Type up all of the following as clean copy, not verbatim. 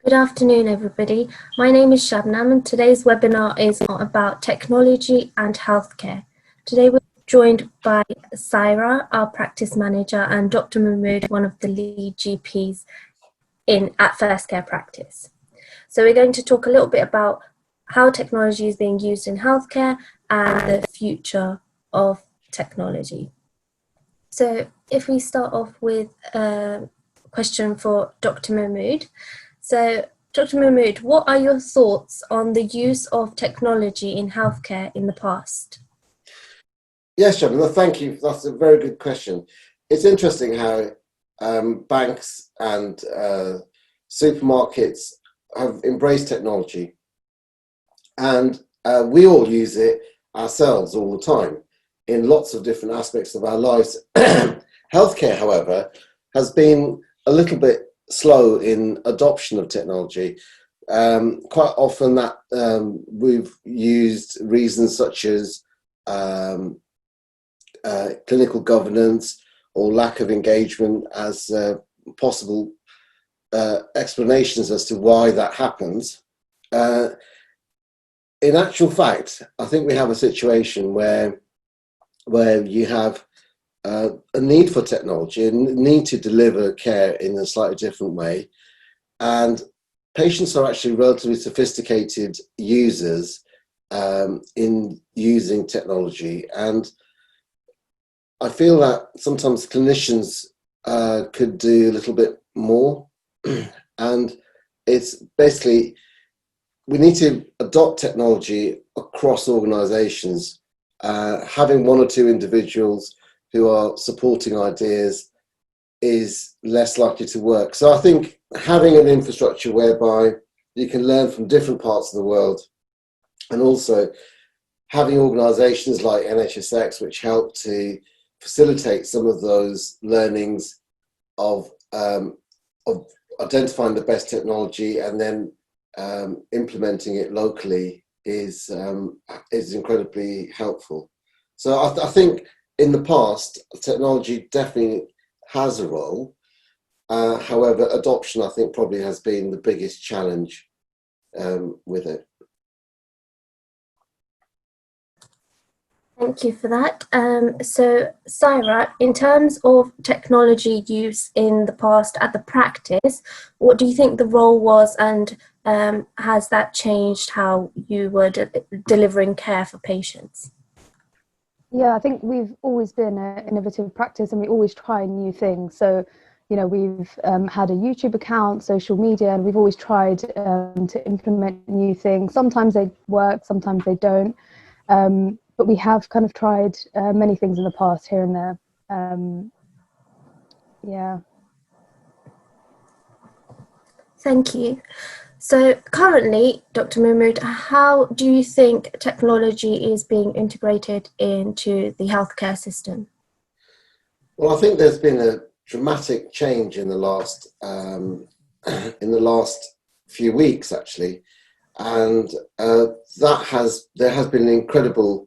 Good afternoon, everybody. My name is Shabnam, and today's webinar is about technology and healthcare. Today, we're joined by Saira, our practice manager, and Dr. Mahmood, one of the lead GPs at First Care Practice. So we're going to talk a little bit about how technology is being used in healthcare and the future of technology. So if we start off with a question for Dr. Mahmood. So, Dr. Mahmood, what are your thoughts on the use of technology in healthcare in the past? Yes, Shabby, thank you. That's a very good question. It's interesting how banks and supermarkets have embraced technology, and we all use it ourselves all the time in lots of different aspects of our lives. Healthcare, however, has been a little bit slow in adoption of technology. Quite often that we've used reasons such as clinical governance or lack of engagement as possible explanations as to why that happens. In actual fact, I think we have a situation where you have a need for technology and need to deliver care in a slightly different way. And patients are actually relatively sophisticated users in using technology. And I feel that sometimes clinicians could do a little bit more. And it's basically, we need to adopt technology across organizations. Having one or two individuals who are supporting ideas is less likely to work. So I think having an infrastructure whereby you can learn from different parts of the world, and also having organizations like NHS which help to facilitate some of those learnings of identifying the best technology and then implementing it locally is incredibly helpful. So I think in the past, technology definitely has a role. However, adoption, I think, probably has been the biggest challenge with it. Thank you for that. So, Saira, in terms of technology use in the past at the practice, what do you think the role was, and has that changed how you were delivering care for patients? Yeah, I think we've always been an innovative practice and we always try new things. So, we've had a YouTube account, social media, and we've always tried to implement new things. Sometimes they work, sometimes they don't. But we have kind of tried many things in the past here and there. Yeah. Thank you. So currently, Dr. Mahmood, how do you think technology is being integrated into the healthcare system? Well, I think there's been a dramatic change in the last few weeks, actually, and there has been an incredible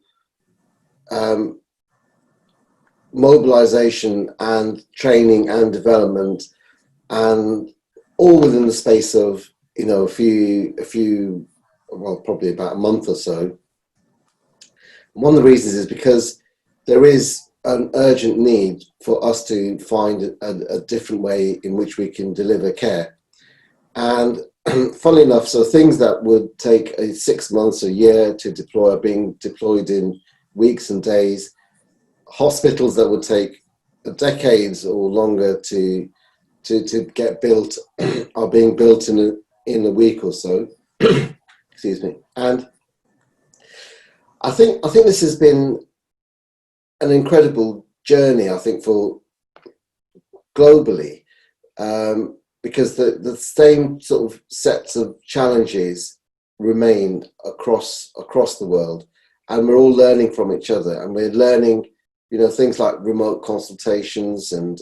mobilization and training and development, and all within the space of a few well, probably about a month or so. One of the reasons is because there is an urgent need for us to find a different way in which we can deliver care. And funnily enough, so things that would take 6 months, a year to deploy are being deployed in weeks and days. Hospitals that would take decades or longer to get built are being built in a week or so. Excuse me. And I think this has been an incredible journey, I think, for globally, because the same sort of sets of challenges remain across the world, and we're all learning from each other, and we're learning, things like remote consultations and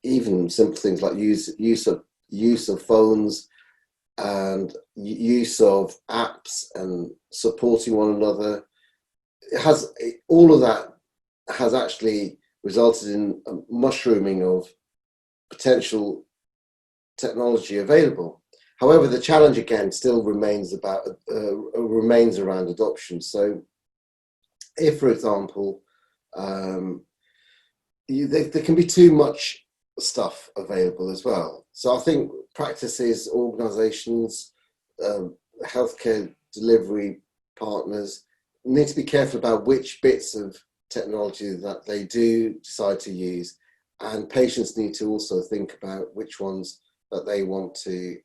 even simple things like use of phones and use of apps and supporting one another. All of that has actually resulted in a mushrooming of potential technology available. However, the challenge again still remains around adoption. So if, for example, there can be too much stuff available as well. So I think practices, organisations, healthcare delivery partners need to be careful about which bits of technology that they do decide to use, and patients need to also think about which ones that they want to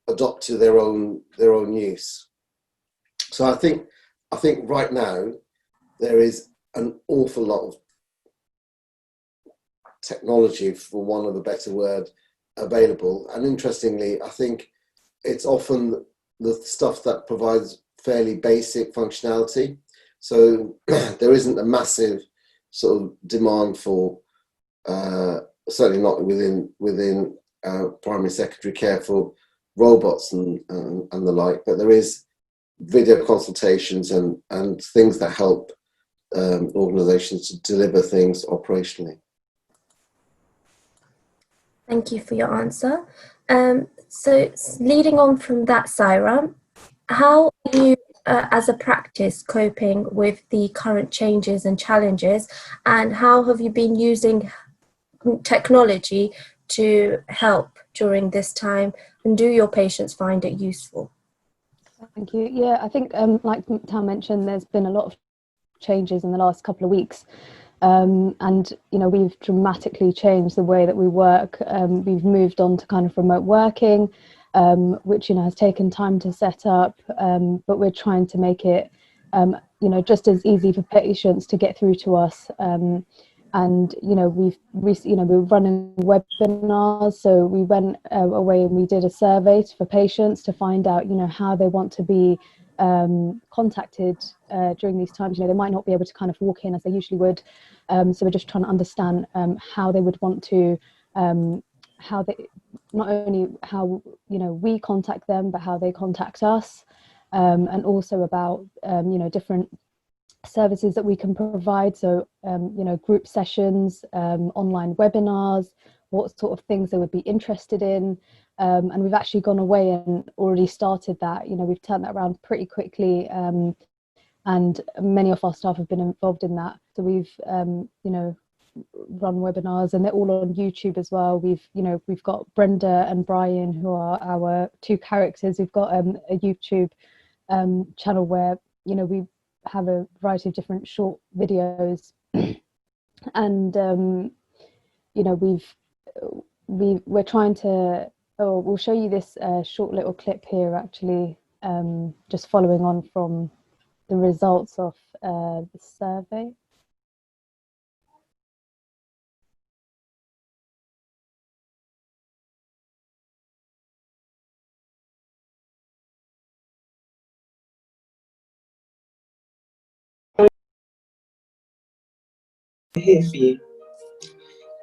adopt to their own use. So I think right now there is an awful lot of technology, for want of a better word, available. And interestingly, I think it's often the stuff that provides fairly basic functionality. So there isn't a massive sort of demand for, certainly not within primary secondary care, for robots and the like, but there is video consultations and things that help organisations to deliver things operationally. Thank you for your answer. So leading on from that, Saira, how are you as a practice coping with the current changes and challenges, and how have you been using technology to help during this time, and do your patients find it useful? Thank you. Yeah, I think like Tam mentioned, there's been a lot of changes in the last couple of weeks. And we've dramatically changed the way that we work. We've moved on to kind of remote working, which has taken time to set up, but we're trying to make it just as easy for patients to get through to us. And we're running webinars, so we went away and we did a survey for patients to find out how they want to be contacted during these times. They might not be able to kind of walk in as they usually would, so we're just trying to understand how they would want to, how they, not only how we contact them, but how they contact us, and also about different services that we can provide. So group sessions, online webinars, what sort of things they would be interested in. And we've actually gone away and already started that. We've turned that around pretty quickly, and many of our staff have been involved in that. So we've run webinars, and they're all on YouTube as well. We've got Brenda and Brian, who are our two characters. We've got a YouTube channel where we have a variety of different short videos, and we're trying to. Oh, we'll show you this short little clip here, actually, just following on from the results of the survey. Here for you.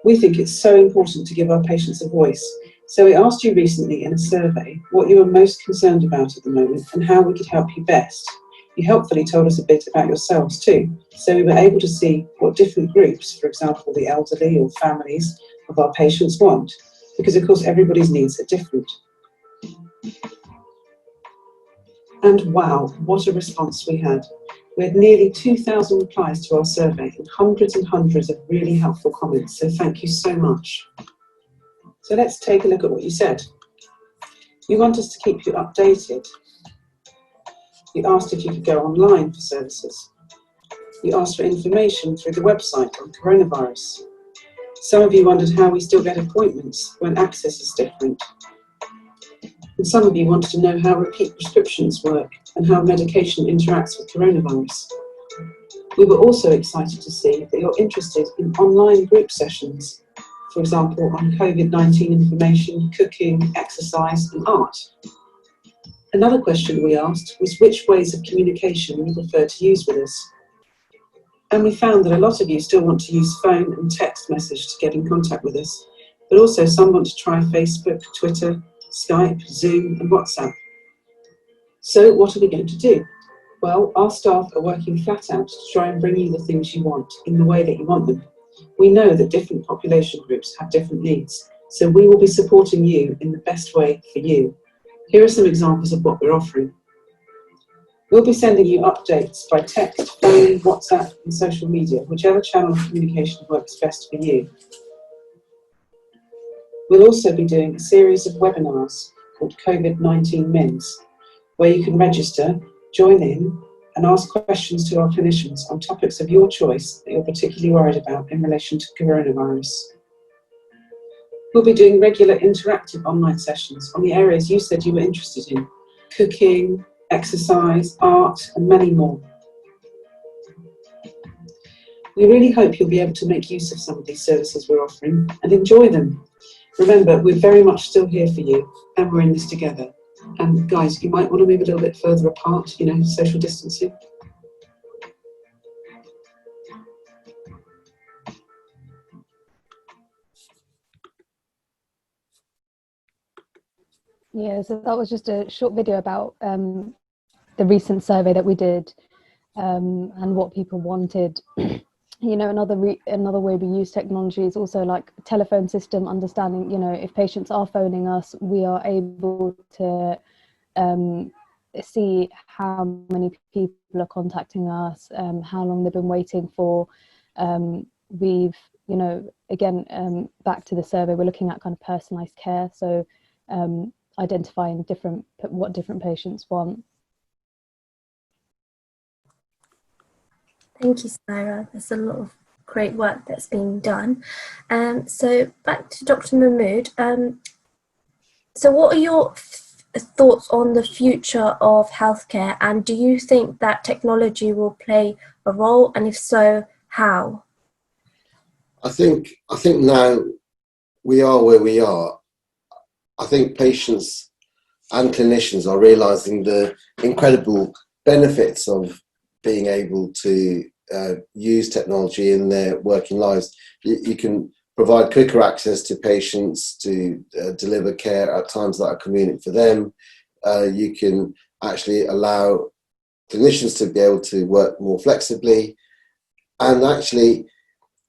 We think it's so important to give our patients a voice. So we asked you recently in a survey what you were most concerned about at the moment and how we could help you best. You helpfully told us a bit about yourselves too. So we were able to see what different groups, for example, the elderly or families of our patients want, because of course everybody's needs are different. And wow, what a response we had. We had nearly 2,000 replies to our survey and hundreds of really helpful comments, so thank you so much. So let's take a look at what you said. You want us to keep you updated. You asked if you could go online for services. You asked for information through the website on coronavirus. Some of you wondered how we still get appointments when access is different. And some of you wanted to know how repeat prescriptions work and how medication interacts with coronavirus. We were also excited to see that you're interested in online group sessions, for example, on COVID-19 information, cooking, exercise, and art. Another question we asked was which ways of communication you prefer to use with us. And we found that a lot of you still want to use phone and text message to get in contact with us, but also some want to try Facebook, Twitter, Skype, Zoom, and WhatsApp. So what are we going to do? Well, our staff are working flat out to try and bring you the things you want in the way that you want them. We know that different population groups have different needs, So we will be supporting you in the best way for you. Here are some examples of what we're offering. We'll be sending you updates by text, phone, WhatsApp and social media, whichever channel of communication works best for you. We'll also be doing a series of webinars called COVID-19 Mins, where you can register, join in and ask questions to our clinicians on topics of your choice that you're particularly worried about in relation to coronavirus. We'll be doing regular interactive online sessions on the areas you said you were interested in: cooking, exercise, art, and many more. We really hope you'll be able to make use of some of these services we're offering and enjoy them. Remember, we're very much still here for you, and we're in this together. And guys, you might want to move a little bit further apart, you know, social distancing. Yeah, so that was just a short video about the recent survey that we did and what people wanted. You know, another way we use technology is also like telephone system understanding. You know, if patients are phoning us, we are able to see how many people are contacting us, how long they've been waiting for. We've, you know, again, back to the survey, we're looking at kind of personalised care. So identifying what different patients want. Thank you, Sarah. There's a lot of great work that's being done. So back to Dr. Mahmood. So what are your thoughts on the future of healthcare, and do you think that technology will play a role, and if so, how? I think now we are where we are. I think patients and clinicians are realizing the incredible benefits of being able to use technology in their working lives. You can provide quicker access to patients to deliver care at times that are convenient for them. You can actually allow clinicians to be able to work more flexibly, and actually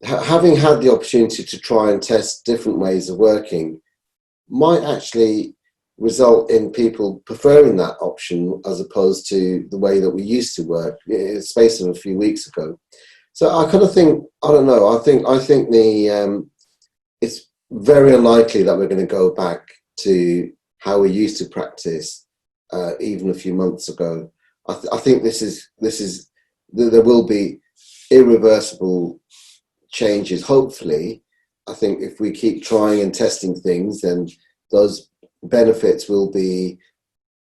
having had the opportunity to try and test different ways of working might actually result in people preferring that option as opposed to the way that we used to work in the space of a few weeks ago. So I kind of think, I don't know, I think it's very unlikely that we're going to go back to how we used to practice even a few months ago. I think there will be irreversible changes, hopefully. I think if we keep trying and testing things, then those benefits will be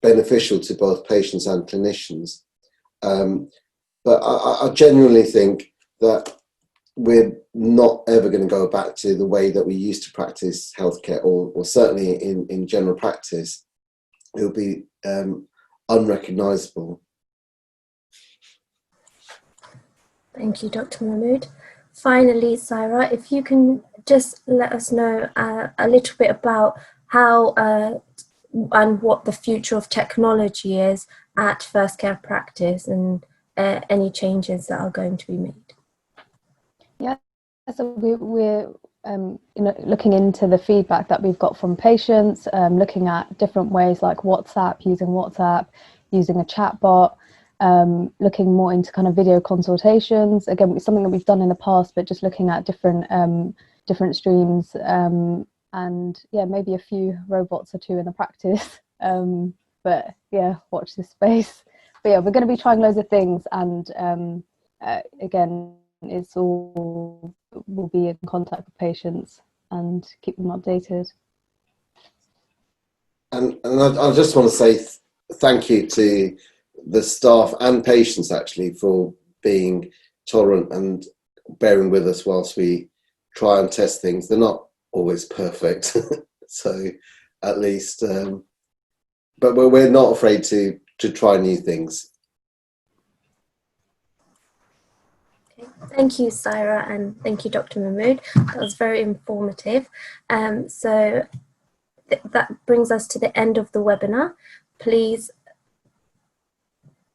beneficial to both patients and clinicians. But I genuinely think that we're not ever going to go back to the way that we used to practice healthcare, or certainly in general practice. It will be unrecognisable. Thank you, Dr. Mahmood. Finally, Saira, if you can just let us know a little bit about how and what the future of technology is at First Care Practice, and any changes that are going to be made. Yeah, so we're looking into the feedback that we've got from patients, looking at different ways like WhatsApp, using a chatbot, looking more into kind of video consultations. Again, it's something that we've done in the past, but just looking at different streams, and yeah, maybe a few robots or two in the practice. But yeah, watch this space. But yeah, we're going to be trying loads of things, and again, we'll be in contact with patients and keep them updated. And I just want to say thank you to the staff and patients actually for being tolerant and bearing with us whilst we try and test things. They're not always perfect, so at least, but we're not afraid to try new things. Thank you, Saira, and thank you, Dr. Mahmood. That was very informative. So that brings us to the end of the webinar. Please,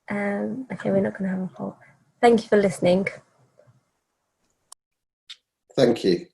okay, we're not going to have a poll. Thank you for listening. Thank you.